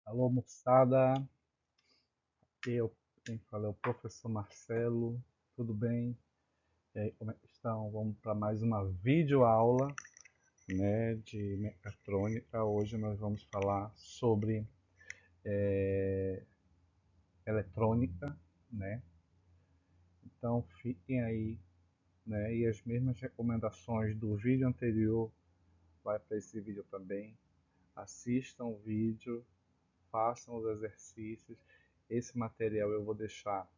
Alô, moçada. Eu, quem fala é o professor Marcelo. Tudo bem? E aí, como é que estão? Vamos para mais uma videoaula, né, de mecatrônica. Hoje nós vamos falar sobre eletrônica, né? Então fiquem aí, né? E as mesmas recomendações do vídeo anterior vai para esse vídeo também. Assistam o vídeo, façam os exercícios. Esse material eu vou deixar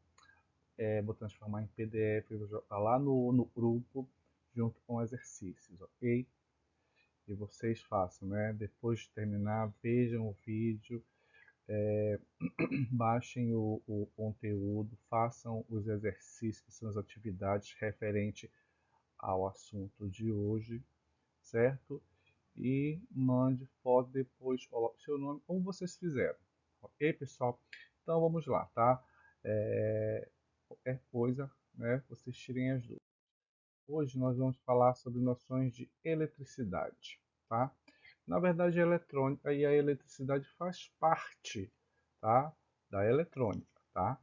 vou transformar em PDF, vou jogar lá no grupo, junto com exercícios, ok? E vocês façam, né? Depois de terminar, vejam o vídeo, baixem o conteúdo, façam os exercícios, que são as atividades referentes ao assunto de hoje, certo? E mande foto depois, coloque seu nome, como vocês fizeram, ok, pessoal? Então vamos lá, tá? Qualquer coisa, né? Vocês tirem as dúvidas. Hoje nós vamos falar sobre noções de eletricidade, tá? Na verdade, a eletrônica e a eletricidade faz parte, tá, da eletrônica, tá?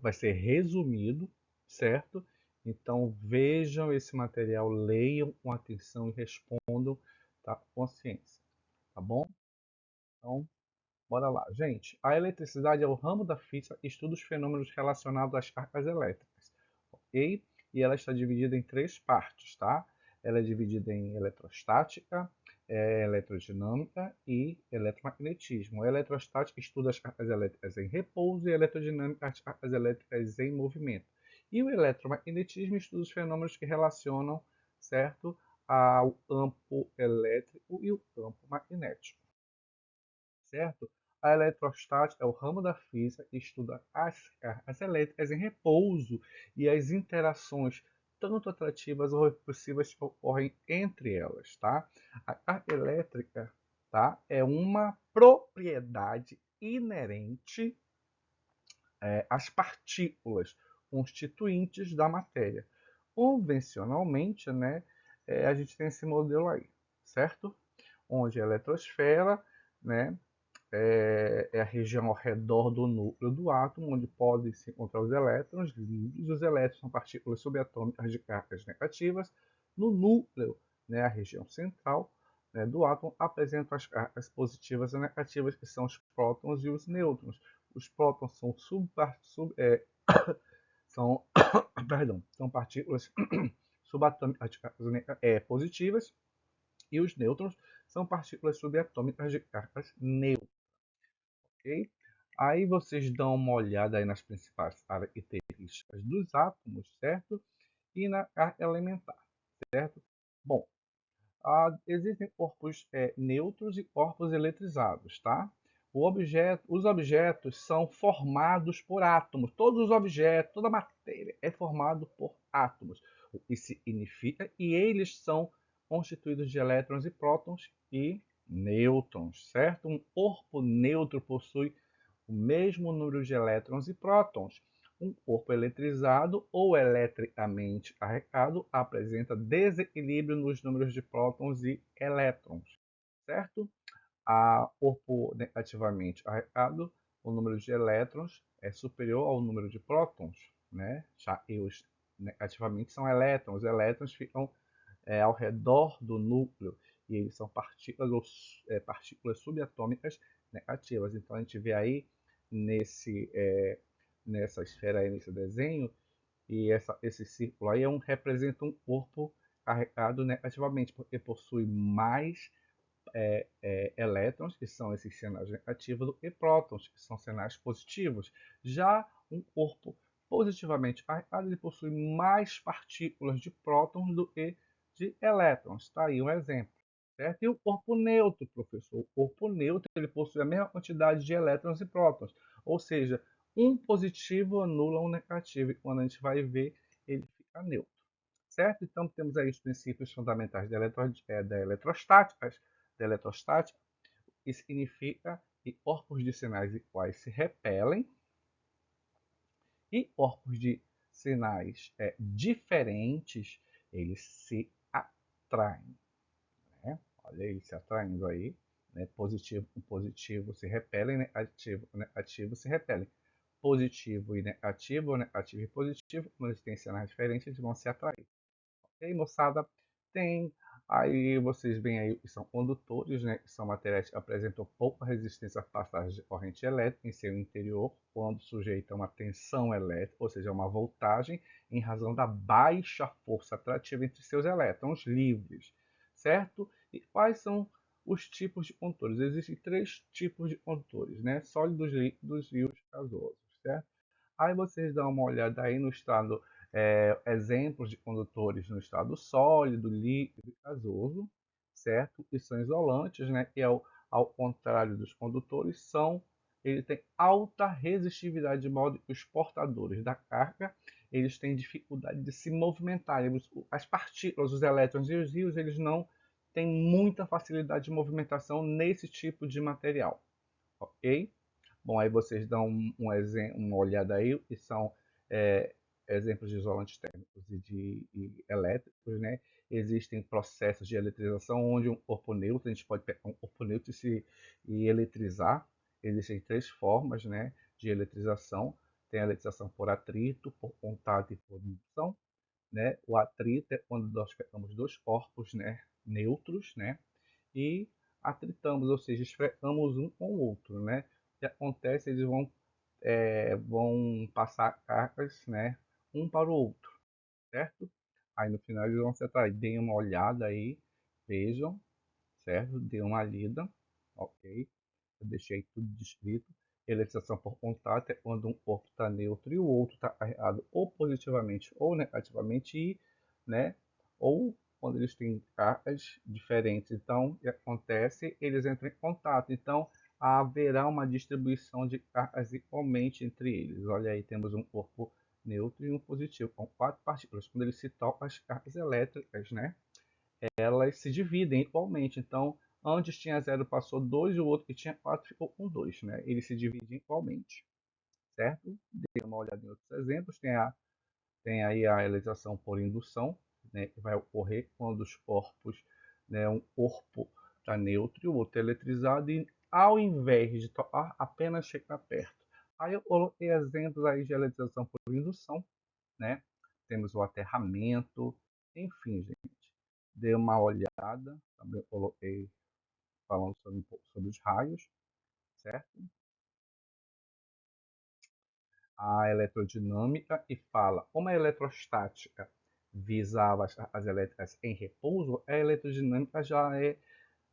Vai ser resumido, certo? Então vejam esse material, leiam com atenção e respondam, tá, com consciência, tá bom? Então, bora lá, gente. A eletricidade é o ramo da física que estuda os fenômenos relacionados às cargas elétricas, ok? E ela está dividida em três partes, tá? Ela é dividida em eletrostática, eletrodinâmica e eletromagnetismo. A eletrostática estuda as cargas elétricas em repouso e a eletrodinâmica as cargas elétricas em movimento. E o eletromagnetismo estuda os fenômenos que relacionam, certo, ao campo elétrico e o campo magnético, certo? A eletrostática é o ramo da física que estuda as cargas elétricas em repouso e as interações tanto atrativas ou repulsivas que ocorrem entre elas, tá? A carga elétrica, tá, é uma propriedade inerente às partículas constituintes da matéria. Convencionalmente, né, a gente tem esse modelo aí, certo? Onde a eletrosfera, né, é a região ao redor do núcleo do átomo, onde podem se encontrar os elétrons livres. Os elétrons são partículas subatômicas de cargas negativas. No núcleo, né, a região central, né, do átomo, apresenta as cargas positivas e negativas, que são os prótons e os nêutrons. Os prótons são, perdão, são partículas subatômicas de cargas positivas, e os nêutrons são partículas subatômicas de cargas neutras. Ok? Aí vocês dão uma olhada aí nas principais características dos átomos, certo? E na carga elementar, certo? Bom, existem corpos neutros e corpos eletrizados, tá? Os objetos são formados por átomos. Todos os objetos, toda a matéria é formado por átomos, o que significa que eles são constituídos de elétrons e prótons e nêutrons, certo? Um corpo neutro possui o mesmo número de elétrons e prótons. Um corpo eletrizado ou eletricamente carregado apresenta desequilíbrio nos números de prótons e elétrons, certo? A corpo negativamente carregado, o número de elétrons é superior ao número de prótons, né? Já os negativamente são elétrons. Os elétrons ficam ao redor do núcleo e eles são partículas subatômicas negativas. Então a gente vê aí nesse, nessa esfera aí, nesse desenho, e esse círculo aí representa um corpo carregado negativamente, porque possui mais elétrons, que são esses sinais negativos, do que prótons, que são sinais positivos. Já um corpo positivamente carregado, ele possui mais partículas de prótons do que de elétrons. Está aí um exemplo. Certo? E o corpo neutro, professor? O corpo neutro ele possui a mesma quantidade de elétrons e prótons. Ou seja, um positivo anula um negativo. E quando a gente vai ver, ele fica neutro. Certo? Então, temos aí os princípios fundamentais da eletrostática, que significa que corpos de sinais iguais se repelem e corpos de sinais diferentes, eles se atraem. Né? Olha ele se atraindo aí, né? Positivo e positivo se repelem, negativo e negativo se repelem. Positivo e negativo e positivo, quando eles têm sinais diferentes, eles vão se atrair. Ok, moçada? Tem. Aí vocês veem aí que são condutores, né? Que são materiais que apresentam pouca resistência à passagem de corrente elétrica em seu interior, quando sujeitam a uma tensão elétrica, ou seja, uma voltagem, em razão da baixa força atrativa entre seus elétrons livres, certo? E quais são os tipos de condutores? Existem três tipos de condutores, né? Sólidos, líquidos e os gasosos, certo? Aí vocês dão uma olhada aí no estado, exemplos de condutores no estado sólido, líquido e gasoso, certo? E são isolantes, né? E ao contrário dos condutores, ele tem alta resistividade, de modo que os portadores da carga, eles têm dificuldade de se movimentar. As partículas, os elétrons e os íons, eles não têm muita facilidade de movimentação nesse tipo de material, ok? Bom, aí vocês dão uma olhada aí, que são é, exemplos de isolantes térmicos e elétricos, né? Existem processos de eletrização onde um corpo neutro, a gente pode pegar um corpo neutro e eletrizar. Existem três formas, né, de eletrização. Tem a eletrização por atrito, por contato e por indução, né? O atrito é quando nós pegamos dois corpos, né, neutros, né, e atritamos, ou seja, esfregamos um com o outro, né? O que acontece, eles vão passar cargas, né, um para o outro, certo? Aí no final eles vão se atrair. Deem uma olhada aí, vejam, certo? Dê uma lida, ok? Eu deixei tudo descrito. Eletrização por contato é quando um corpo está neutro e o outro está carregado ou positivamente ou negativamente, né? Ou quando eles têm cargas diferentes. Então, o que acontece? Eles entram em contato. Então, haverá uma distribuição de cargas igualmente entre eles. Olha aí, temos um corpo neutro e um positivo, com quatro partículas. Quando eles se tocam, as cargas elétricas, né? Elas se dividem igualmente. Então, antes tinha zero, passou 2, e o outro que tinha 4 ficou com 2, né? Eles se dividem igualmente, certo? Dê uma olhada em outros exemplos. Tem aí a eletrização por indução, né, que vai ocorrer quando os corpos, né, um corpo está neutro e o outro é eletrizado, e ao invés de tocar, apenas chega perto. Aí eu coloquei exemplos aí de eletrização por indução, né? Temos o aterramento, enfim, gente. Dê uma olhada, também coloquei falando sobre, um pouco sobre os raios, certo? A eletrodinâmica e fala como a eletrostática visava as elétricas em repouso, a eletrodinâmica já é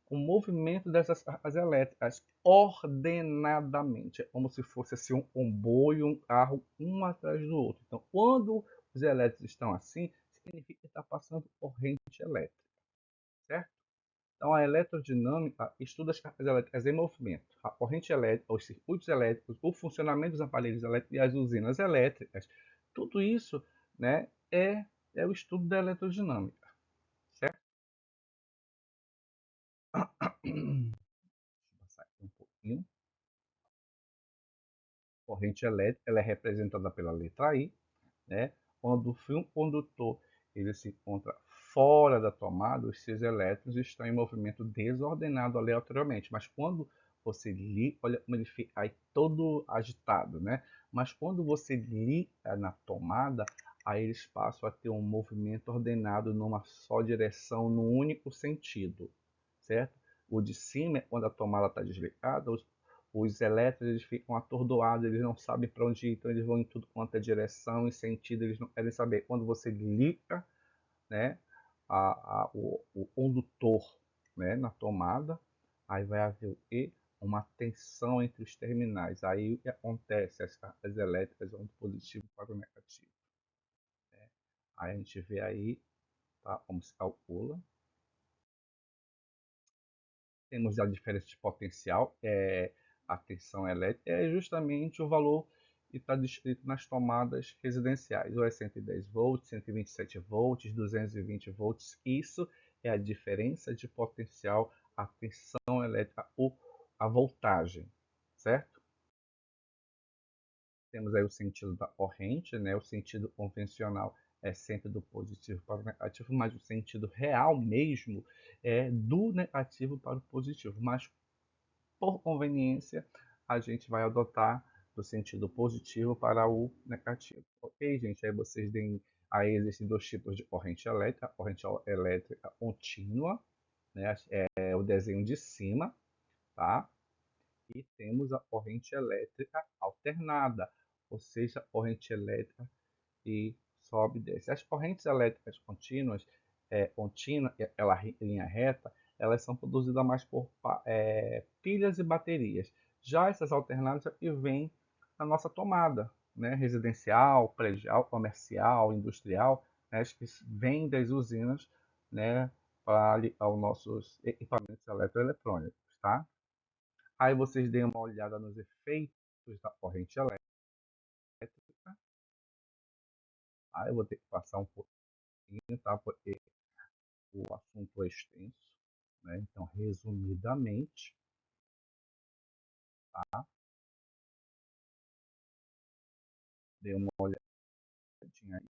o movimento dessas cargas elétricas ordenadamente. É como se fosse assim, um comboio, um carro, um atrás do outro. Então, quando os elétrons estão assim, significa que está passando corrente elétrica, certo? Então, a eletrodinâmica estuda as cargas elétricas em movimento, a corrente elétrica, os circuitos elétricos, o funcionamento dos aparelhos elétricos e as usinas elétricas. Tudo isso, né, é o estudo da eletrodinâmica, certo? Deixa eu passar aqui um pouquinho. Corrente elétrica, ela é representada pela letra I, né? Quando o fio condutor ele se encontra fora da tomada, os seus elétrons estão em movimento desordenado aleatoriamente. Mas quando você liga, olha como ele fica aí todo agitado, né? Mas quando você liga na tomada, aí eles passam a ter um movimento ordenado numa só direção, num único sentido, certo? O de cima é quando a tomada está desligada, os elétrons eles ficam atordoados, eles não sabem para onde ir, então eles vão em tudo quanto é direção e sentido, eles não querem saber. Quando você liga, né, o condutor, né, na tomada, aí vai haver o quê? Uma tensão entre os terminais. Aí o que acontece? As cargas elétricas vão do positivo para o negativo, né? Aí a gente vê aí, tá, como se calcula. Temos a diferença de potencial, a tensão elétrica, é justamente o valor que está descrito nas tomadas residenciais. Ou é 110 volts, 127 volts, 220 volts. Isso é a diferença de potencial, a tensão elétrica ou a voltagem, certo? Temos aí o sentido da corrente, né? O sentido convencional é sempre do positivo para o negativo, mas o sentido real mesmo é do negativo para o positivo. Mas, por conveniência, a gente vai adotar do sentido positivo para o negativo. Ok, gente? Aí existem dois tipos de corrente elétrica contínua, né? É o desenho de cima, tá? E temos a corrente elétrica alternada, ou seja, a corrente elétrica e sobe e desce. As correntes elétricas contínuas, contínua, ela linha reta, elas são produzidas mais por pilhas e baterias. Já essas alternadas que vêm na nossa tomada, né, residencial, predial, comercial, industrial, né, que vêm das usinas, né, para ligar os nossos equipamentos eletroeletrônicos, tá? Aí vocês deem uma olhada nos efeitos da corrente elétrica. Aí eu vou ter que passar um pouquinho, tá? Porque o assunto é extenso, né? Então, resumidamente, tá? Dê uma olhadinha aí.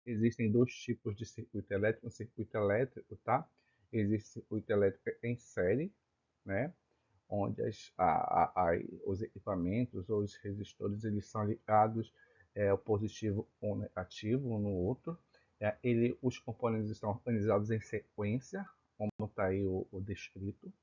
Existem dois tipos de circuito elétrico. Um circuito elétrico, tá? Existe circuito elétrico em série, né? Onde os equipamentos ou os resistores eles são ligados o positivo ou negativo um no outro. Os componentes estão organizados em sequência, como está aí o descrito,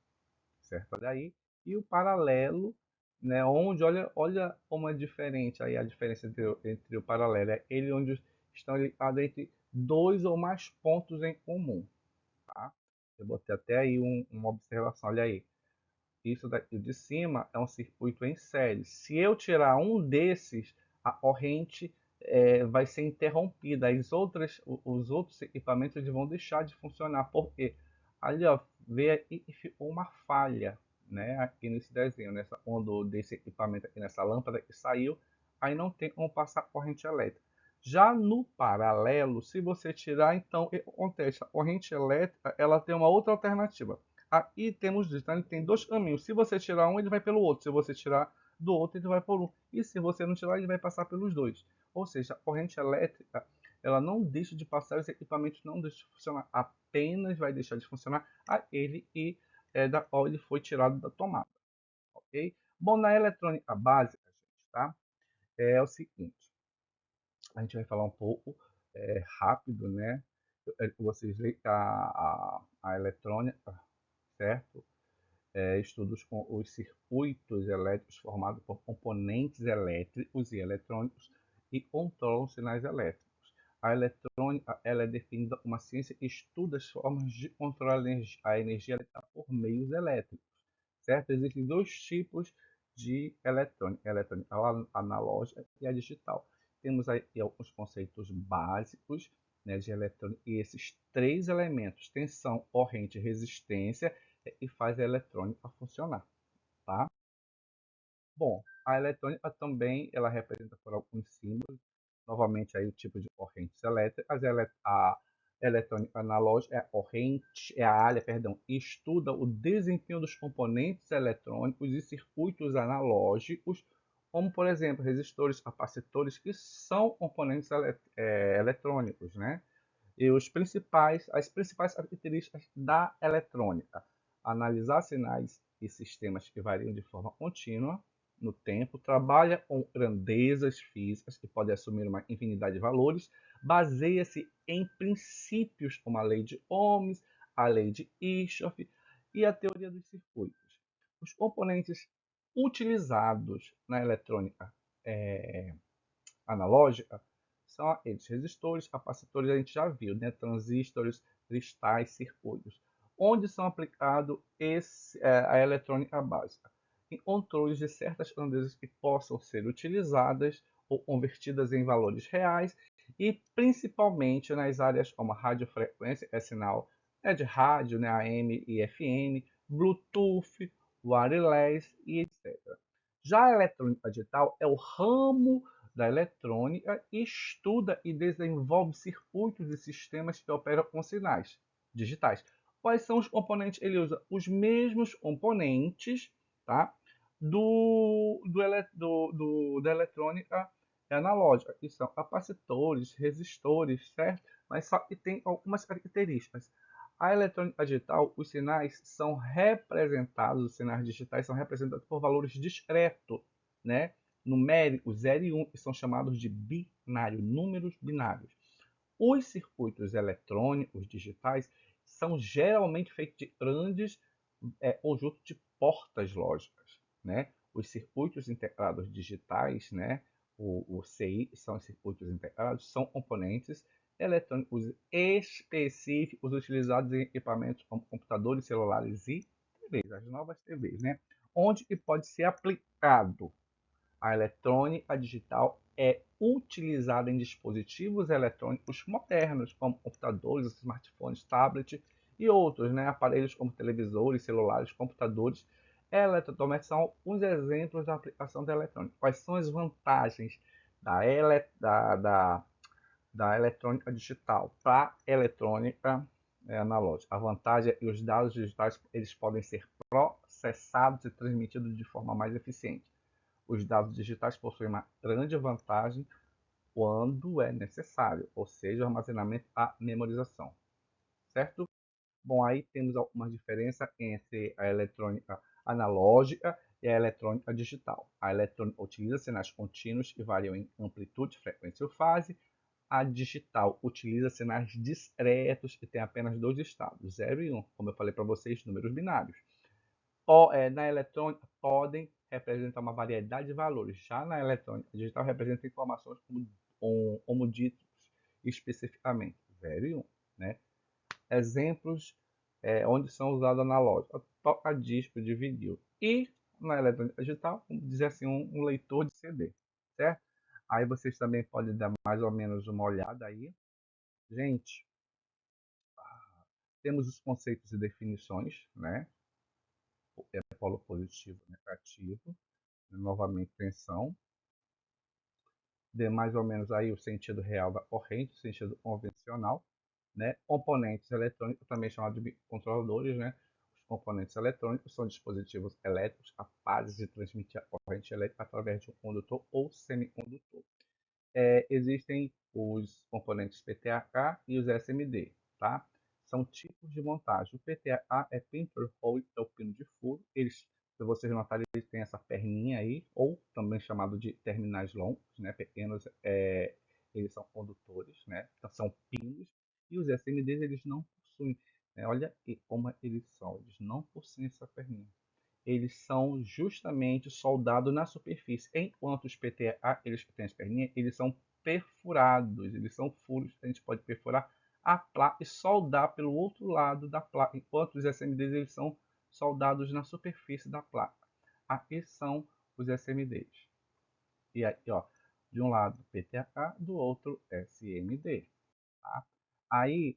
certo? Olha aí. E o paralelo, né, onde, olha como é diferente aí a diferença entre o paralelo, é ele onde estão ligados entre dois ou mais pontos em comum, tá? Eu botei até aí uma observação, olha aí. Isso daqui de cima é um circuito em série. Se eu tirar um desses, a corrente vai ser interrompida. Os outros equipamentos eles vão deixar de funcionar. Por quê? Ali, ó, veio aqui e ficou uma falha, né? Aqui nesse desenho, quando desse equipamento aqui nessa lâmpada que saiu, aí não tem como passar corrente elétrica. Já no paralelo, se você tirar, então, o que acontece? A corrente elétrica ela tem uma outra alternativa. Aqui temos isso, ele tem dois caminhos. Se você tirar um, ele vai pelo outro. Se você tirar do outro, ele vai por um. E se você não tirar, ele vai passar pelos dois. Ou seja, a corrente elétrica, ela não deixa de passar, os equipamentos não deixam de funcionar. Apenas vai deixar de funcionar aquele e da qual ele foi tirado da tomada. Ok? Bom, na eletrônica básica, gente, tá? É o seguinte. A gente vai falar um pouco rápido, né? Vocês veem a eletrônica, certo? Estudos com os circuitos elétricos formados por componentes elétricos e eletrônicos e controlam sinais elétricos. A eletrônica ela é definida como uma ciência que estuda as formas de controlar a energia elétrica por meios elétricos, certo? Existem dois tipos de eletrônica, a eletrônica analógica e a digital. Temos aí alguns conceitos básicos, né, de eletrônica e esses três elementos, tensão, corrente e resistência, e faz a eletrônica funcionar, tá? Bom, a eletrônica também ela representa por alguns símbolos, novamente aí o tipo de correntes elétricas. A eletrônica analógica é a corrente, é a área, perdão, estuda o desempenho dos componentes eletrônicos e circuitos analógicos, como por exemplo resistores, capacitores, que são componentes eletrônicos, né? E as principais características da eletrônica: analisar sinais e sistemas que variam de forma contínua no tempo, trabalha com grandezas físicas que podem assumir uma infinidade de valores, baseia-se em princípios como a lei de Ohms, a lei de Kirchhoff e a teoria dos circuitos. Os componentes utilizados na eletrônica analógica são aqueles resistores, capacitores, a gente já viu, né? Transistores, cristais, circuitos. Onde são aplicados a eletrônica básica? Em controles de certas grandezas que possam ser utilizadas ou convertidas em valores reais e principalmente nas áreas como a radiofrequência, é sinal de rádio, né, AM e FM, Bluetooth, wireless e etc. Já a eletrônica digital é o ramo da eletrônica e estuda e desenvolve circuitos e sistemas que operam com sinais digitais. Quais são os componentes? Ele usa os mesmos componentes, tá? Da eletrônica analógica, que são capacitores, resistores, certo? Mas só que tem algumas características. A eletrônica digital, os sinais são representados, os sinais digitais são representados por valores discretos, né? Numéricos 0 e 1, que são chamados de binário, números binários. Os circuitos eletrônicos digitais são geralmente feitos de grandes conjuntos de portas lógicas, né? Os circuitos integrados digitais, né? O CI são os circuitos integrados, são componentes eletrônicos específicos utilizados em equipamentos como computadores, celulares e TVs, as novas TVs, né? Onde que pode ser aplicado. A eletrônica digital é utilizada em dispositivos eletrônicos modernos, como computadores, smartphones, tablets e outros, né? Aparelhos como televisores, celulares, computadores. Eletrodomésticos são uns exemplos da aplicação da eletrônica. Quais são as vantagens da eletrônica digital para a eletrônica analógica? A vantagem é que os dados digitais eles podem ser processados e transmitidos de forma mais eficiente. Os dados digitais possuem uma grande vantagem quando é necessário, ou seja, o armazenamento e a memorização, certo? Bom, aí temos algumas diferenças entre a eletrônica analógica e a eletrônica digital. A eletrônica utiliza sinais contínuos que variam em amplitude, frequência ou fase. A digital utiliza sinais discretos que têm apenas dois estados, 0 e 1, como eu falei para vocês, números binários. Na eletrônica podem representar uma variedade de valores. Já na eletrônica digital representa informações como ditos especificamente, 0 e 1. Né? Exemplos onde são usados analógicos, toca-disco de vinil. E na eletrônica digital, vamos dizer assim, um leitor de CD, certo? Aí vocês também podem dar mais ou menos uma olhada aí. Gente, temos os conceitos e definições, né? Polo positivo, negativo, novamente tensão, de mais ou menos aí o sentido real da corrente, o sentido convencional, né? Componentes eletrônicos, também chamados de controladores, né? Os componentes eletrônicos são dispositivos elétricos capazes de transmitir a corrente elétrica através de um condutor ou semicondutor. Existem os componentes PTH e os SMD, tá? São tipos de montagem. O PTH é Printer Hole, é o pino de furo. Eles, se vocês notarem, eles têm essa perninha aí, ou também chamado de terminais longos, né? Pequenos, eles são condutores, né? Então, são pinos. E os SMDs, eles não possuem. Né? Olha como eles são, eles não possuem essa perninha. Eles são justamente soldados na superfície, enquanto os PTA, eles que têm as perninhas, eles são perfurados, eles são furos, a gente pode perfurar a placa e soldar pelo outro lado da placa, enquanto os SMDs eles são soldados na superfície da placa. Aqui são os SMDs. E aqui, ó, de um lado PTA, do outro SMD. Tá? Aí,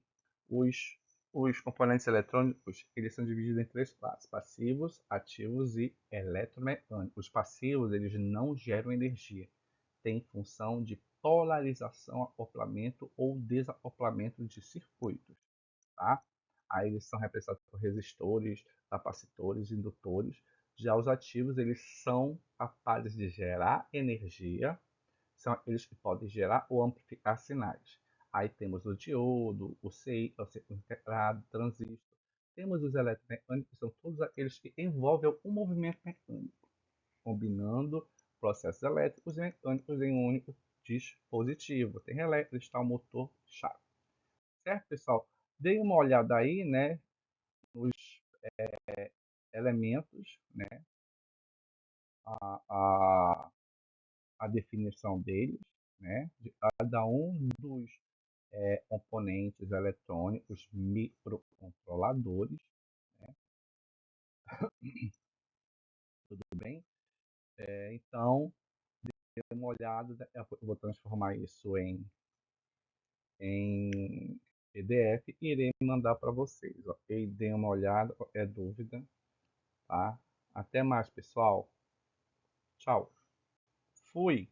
os componentes eletrônicos eles são divididos em três classes: passivos, ativos e eletromecânicos. Os passivos eles não geram energia, têm função de polarização, acoplamento ou desacoplamento de circuitos. Tá? Aí eles são representados por resistores, capacitores, indutores. Já os ativos eles são capazes de gerar energia, são aqueles que podem gerar ou amplificar sinais. Aí temos o diodo, o CI, o circuito integrado, transistor. Temos os eletromecânicos, que são todos aqueles que envolvem o movimento mecânico, combinando processos elétricos e mecânicos em um único dispositivo. Tem relé, cristal, motor, chave. Certo, pessoal? Dê uma olhada aí, né, nos elementos, né, a, a definição deles, né, de cada um dos componentes eletrônicos, microcontroladores, né? Tudo bem? Então, dê uma olhada, eu vou transformar isso em PDF e irei mandar para vocês, ok? Dê uma olhada, qualquer dúvida, tá? Até mais, pessoal. Tchau. Fui.